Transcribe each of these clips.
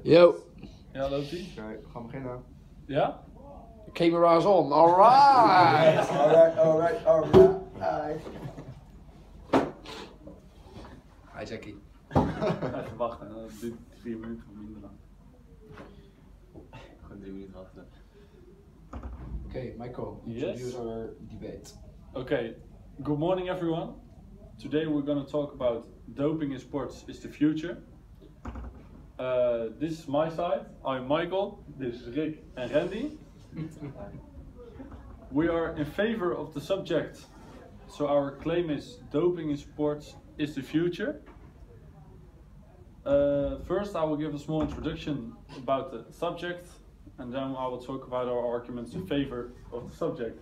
Yo. Ja, loopt ie? Oké, we gaan beginnen. Ja? Camera's on. Alright. Alright. Hi Jackie. Even wachten, dat duurt 4 minuten of minder lang. Gewoon 3 minuten wachten. Okay, Michael, Yes. introduce our debate. Okay, good morning everyone. Today we're going to talk about doping in sports is the future. This is my side, I'm Michael, this is Rick and Randy. We are in favor of the subject, so our claim is doping in sports is the future. First I will give a small introduction about the subject and then I will talk about our arguments in favor of the subject.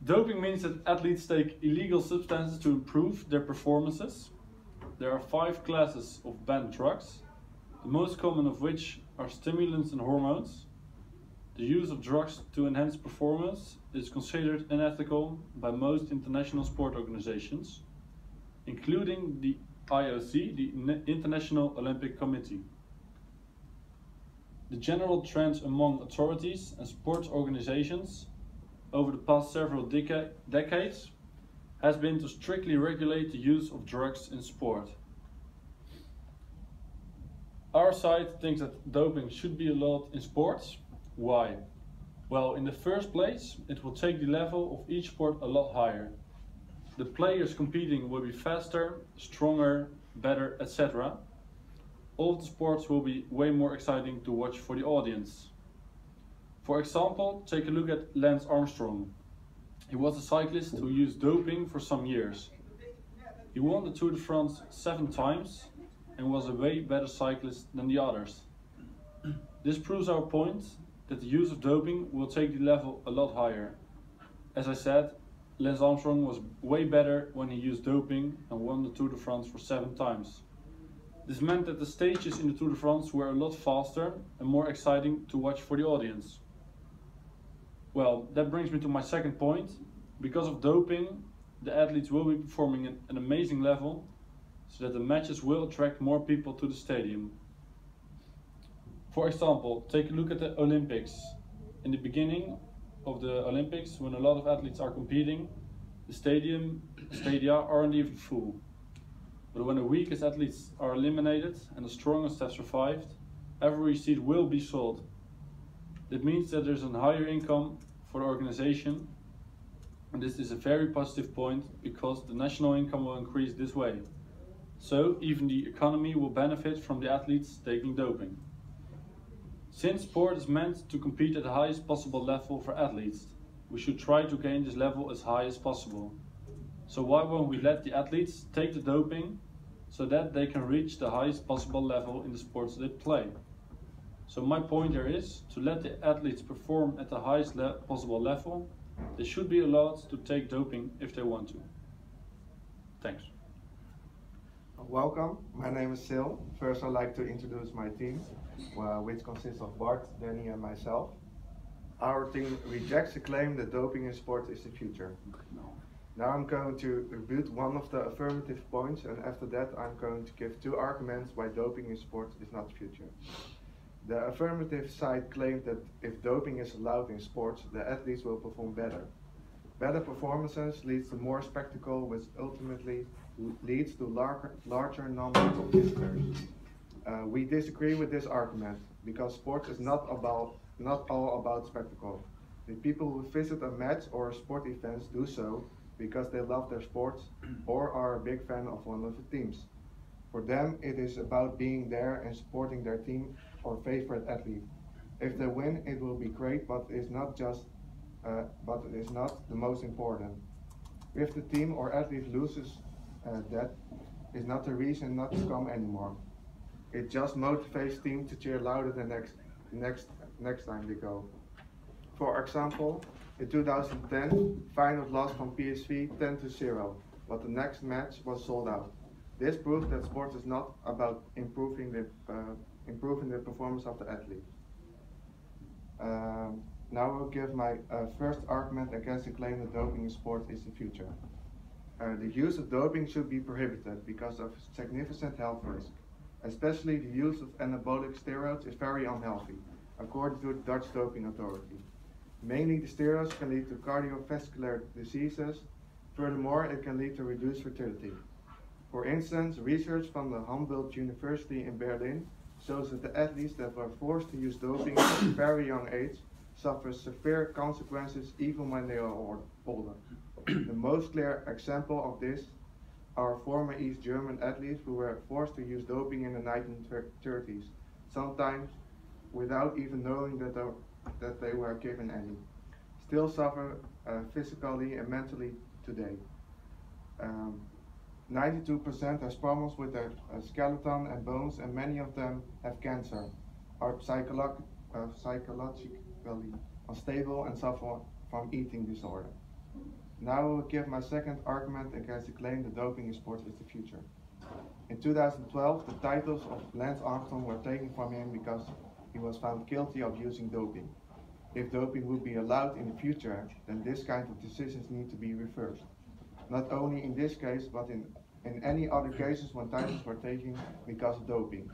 Doping means that athletes take illegal substances to improve their performances. There are 5 classes of banned drugs, the most common of which are stimulants and hormones. The use of drugs to enhance performance is considered unethical by most international sport organizations, including the IOC, the International Olympic Committee. The general trend among authorities and sports organizations over the past several decades has been to strictly regulate the use of drugs in sport. Our side thinks that doping should be allowed in sports. Why? Well, in the first place, it will take the level of each sport a lot higher. The players competing will be faster, stronger, better, etc. All of the sports will be way more exciting to watch for the audience. For example, take a look at Lance Armstrong. He was a cyclist who used doping for some years. He won the Tour de France 7 times and was a way better cyclist than the others. This proves our point that the use of doping will take the level a lot higher. As I said, Lance Armstrong was way better when he used doping and won the Tour de France for 7 times. This meant that the stages in the Tour de France were a lot faster and more exciting to watch for the audience. Well, that brings me to my second point. Because of doping, the athletes will be performing at an amazing level, so that the matches will attract more people to the stadium. For example, take a look at the Olympics. In the beginning of the Olympics, when a lot of athletes are competing, the stadia aren't even full. But when the weakest athletes are eliminated and the strongest have survived, every seat will be sold. That means that there's a higher income for the organization, and this is a very positive point because the national income will increase this way. So even the economy will benefit from the athletes taking doping. Since sport is meant to compete at the highest possible level for athletes, we should try to gain this level as high as possible. So why won't we let the athletes take the doping so that they can reach the highest possible level in the sports they play? So my point here is to let the athletes perform at the highest possible level. They should be allowed to take doping if they want to. Thanks. Welcome, my name is Sil. First I'd like to introduce my team, which consists of Bart, Danny and myself. Our team rejects the claim that doping in sports is the future. Now I'm going to rebut one of the affirmative points, and after that I'm going to give 2 arguments why doping in sports is not the future. The affirmative side claimed that if doping is allowed in sports, the athletes will perform better. Better performances leads to more spectacle, which ultimately leads to larger numbers of visitors. We disagree with this argument because sports is not all about spectacle. The people who visit a match or a sport event do so because they love their sports or are a big fan of one of the teams. For them, it is about being there and supporting their team or favorite athlete. If they win, it will be great, but it is not the most important. If the team or athlete loses, that is not the reason not to come anymore. It just motivates team to cheer louder the next time they go. For example, in 2010, Feyenoord lost from PSV 10-0, but the next match was sold out. This proves that sports is not about improving the performance of the athlete. Now I will give my first argument against the claim that doping in sport is the future. The use of doping should be prohibited because of significant health risk. Especially the use of anabolic steroids is very unhealthy, according to the Dutch Doping Authority. Mainly the steroids can lead to cardiovascular diseases. Furthermore, it can lead to reduced fertility. For instance, research from the Humboldt University in Berlin shows that the athletes that were forced to use doping at a very young age suffer severe consequences even when they are older. The most clear example of this are former East German athletes who were forced to use doping in the 1930s, sometimes without even knowing that they were given any. Still suffer physically and mentally today. 92% has problems with their skeleton and bones, and many of them have cancer, are psychologically unstable, and suffer from eating disorder. Now I will give my second argument against the claim that doping in sports is the future. In 2012, the titles of Lance Armstrong were taken from him because he was found guilty of using doping. If doping would be allowed in the future, then this kind of decisions need to be reversed. Not only in this case, but in any other cases when titles were taken because of doping.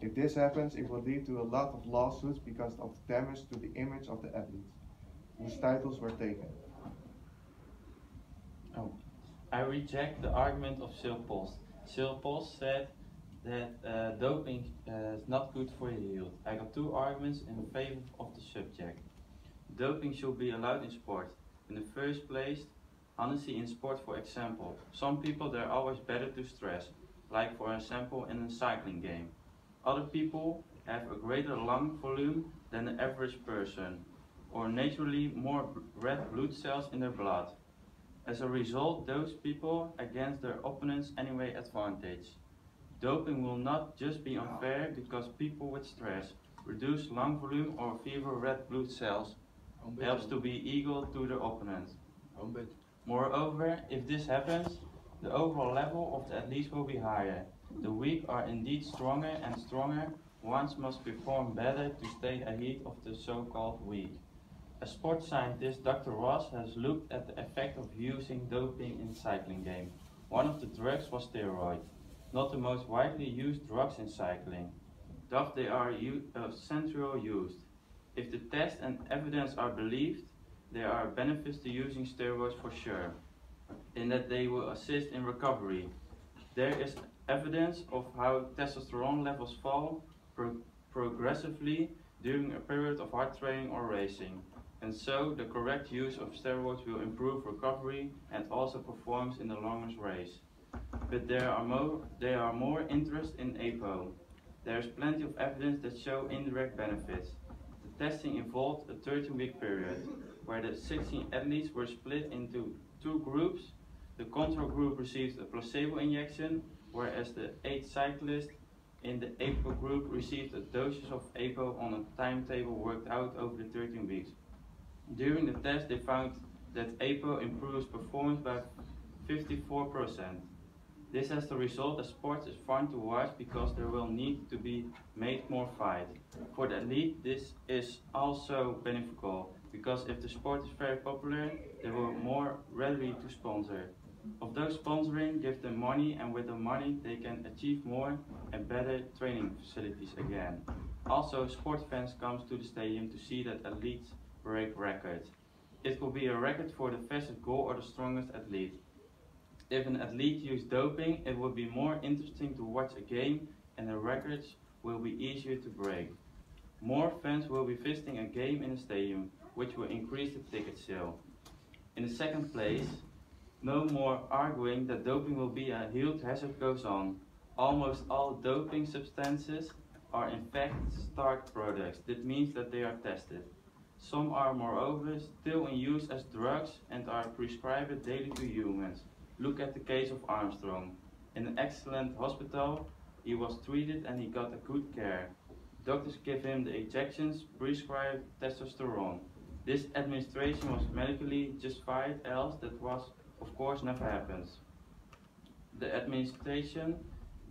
If this happens, it will lead to a lot of lawsuits because of the damage to the image of the athletes whose titles were taken. I reject the argument of Silpost. Silpost said that doping is not good for your health. I got two arguments in favor of the subject. Doping should be allowed in sport. In the first place, honesty in sport, for example. Some people, they're always better to stress, like for example in a cycling game. Other people have a greater lung volume than the average person, or naturally more red blood cells in their blood. As a result, those people against their opponents anyway advantage. Doping will not just be unfair because people with stress, reduced lung volume or fewer red blood cells helps to be equal to their opponent. Moreover, if this happens, the overall level of the athletes will be higher. The weak are indeed stronger and stronger. Ones must perform better to stay ahead of the so-called weak. A sports scientist, Dr. Ross, has looked at the effect of using doping in cycling game. One of the drugs was steroid, not the most widely used drugs in cycling. Thus they are central used. If the test and evidence are believed, there are benefits to using steroids for sure, in that they will assist in recovery. There is evidence of how testosterone levels fall progressively during a period of hard training or racing. And so the correct use of steroids will improve recovery and also performance in the longest race. But there are more interest in APO. There is plenty of evidence that show indirect benefits. The testing involved a 13-week period, where the 16 athletes were split into two groups. The control group received a placebo injection, whereas the 8 cyclists in the APO group received a dosage of APO on a timetable worked out over the 13 weeks. During the test, they found that APO improves performance by 54%. This has the result that sports is fun to watch because there will need to be made more fight. For the elite, this is also beneficial because if the sport is very popular, they will more readily to sponsor. Of those sponsoring, give them money, and with the money they can achieve more and better training facilities again. Also, sports fans come to the stadium to see that athletes break records. It will be a record for the fastest goal or the strongest athlete. If an athlete used doping, it will be more interesting to watch a game and the records will be easier to break. More fans will be visiting a game in a stadium, which will increase the ticket sale. In the second place, no more arguing that doping will be a health hazard goes on. Almost all doping substances are in fact start products. That means that they are tested. Some are moreover still in use as drugs and are prescribed daily to humans. Look at the case of Armstrong. In an excellent hospital, he was treated and he got a good care. Doctors give him the injections, prescribed testosterone. This administration was medically justified, else that was, of course, never happens. The administration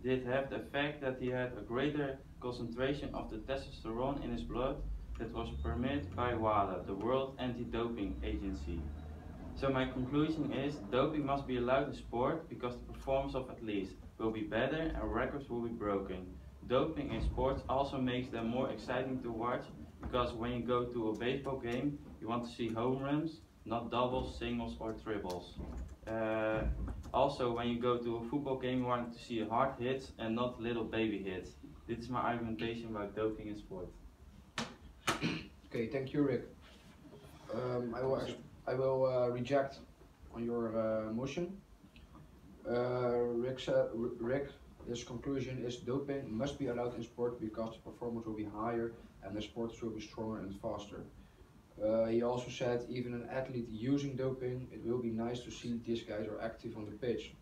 did have the effect that he had a greater concentration of the testosterone in his blood that was permitted by WADA, the World Anti-Doping Agency. So my conclusion is, doping must be allowed in sport because the performance of athletes will be better and records will be broken. Doping in sports also makes them more exciting to watch, because when you go to a baseball game, you want to see home runs, not doubles, singles or triples. Also, when you go to a football game, you want to see hard hits and not little baby hits. This is my argumentation about doping in sport. Okay, thank you, Rick. I will reject on your motion. Rick, his conclusion is doping must be allowed in sport because the performance will be higher and the sports will be stronger and faster. He also said even an athlete using doping, it will be nice to see these guys are active on the pitch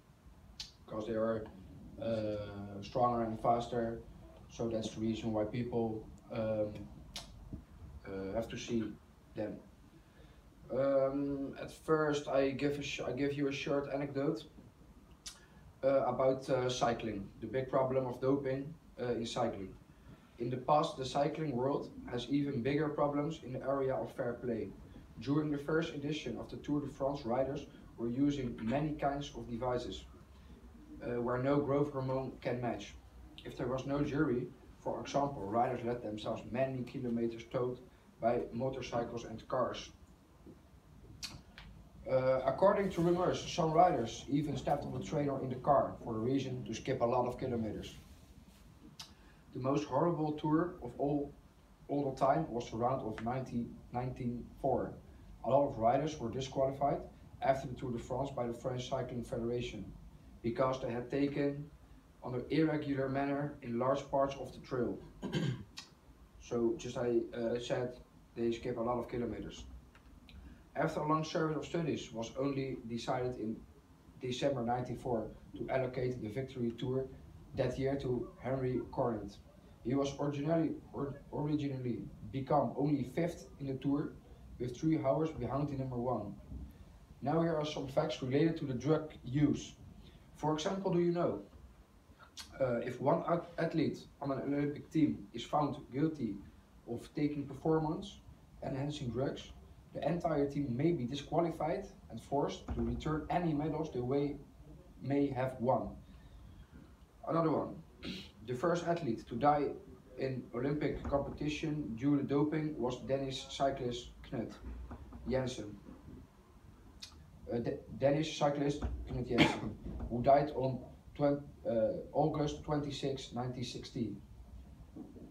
because they are stronger and faster. So that's the reason why people have to see them. At first, I give you a short anecdote about cycling. The big problem of doping in cycling. In the past, the cycling world has even bigger problems in the area of fair play. During the first edition of the Tour de France, riders were using many kinds of devices where no growth hormone can match. If there was no jury, for example, riders let themselves many kilometers towed by motorcycles and cars. According to rumors, some riders even stepped on the train or in the car for the reason to skip a lot of kilometers. The most horrible tour of all the time was the round of 1994. A lot of riders were disqualified after the Tour de France by the French Cycling Federation because they had taken on an irregular manner in large parts of the trail. So, just I said, they skip a lot of kilometers. After a long series of studies, was only decided in December 94 to allocate the Victory Tour that year to Henry Cornet. He was originally become only 5th in the Tour with 3 hours behind the number 1. Now here are some facts related to the drug use. For example, do you know, if one athlete on an Olympic team is found guilty of taking performance-enhancing drugs, the entire team may be disqualified and forced to return any medals they may have won. Another one. The first athlete to die in Olympic competition due to doping was Danish cyclist Knut Jensen. Danish cyclist Knut Jensen, who died on August 26, 1960,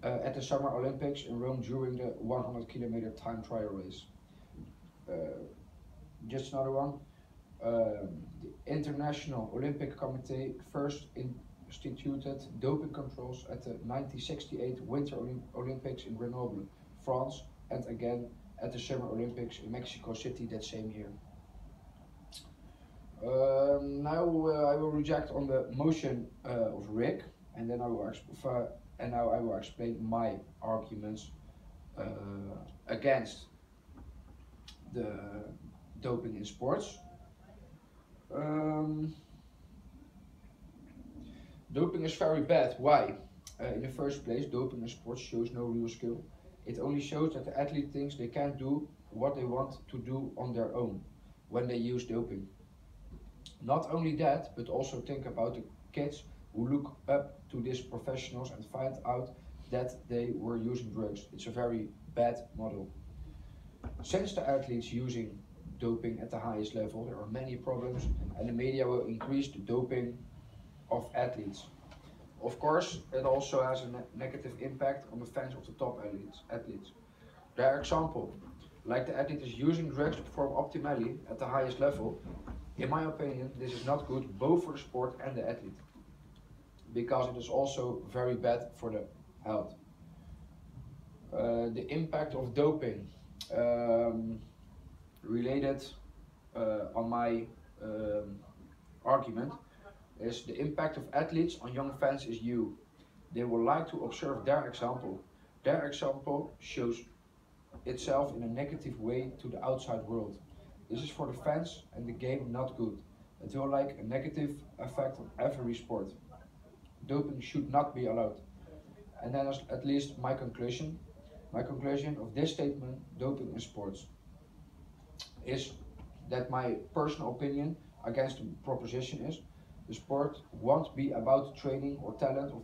at the Summer Olympics in Rome during the 100-kilometer time trial race. Just another one. The International Olympic Committee first instituted doping controls at the 1968 Winter Olympics in Grenoble, France, and again at the Summer Olympics in Mexico City that same year. Now I will reject on the motion of Rick, and then I will explain my arguments against the doping in sports. Doping is very bad. Why? In the first place, doping in sports shows no real skill. It only shows that the athlete thinks they can't do what they want to do on their own when they use doping. Not only that, but also think about the kids who look up to these professionals and find out that they were using drugs. It's a very bad model. Since the athletes using doping at the highest level, there are many problems, and the media will increase the doping of athletes. Of course, it also has a negative impact on the fans of the top athletes. Their example, like the athlete is using drugs to perform optimally at the highest level. In my opinion, this is not good both for the sport and the athlete, because it is also very bad for the health. The impact of doping related on my argument is the impact of athletes on young fans is you. They will like to observe their example. Their example shows itself in a negative way to the outside world. This is for the fans and the game not good. It will like a negative effect on every sport. Doping should not be allowed. And then at least my conclusion of this statement, doping in sports, is that my personal opinion against the proposition is the sport won't be about training or talent of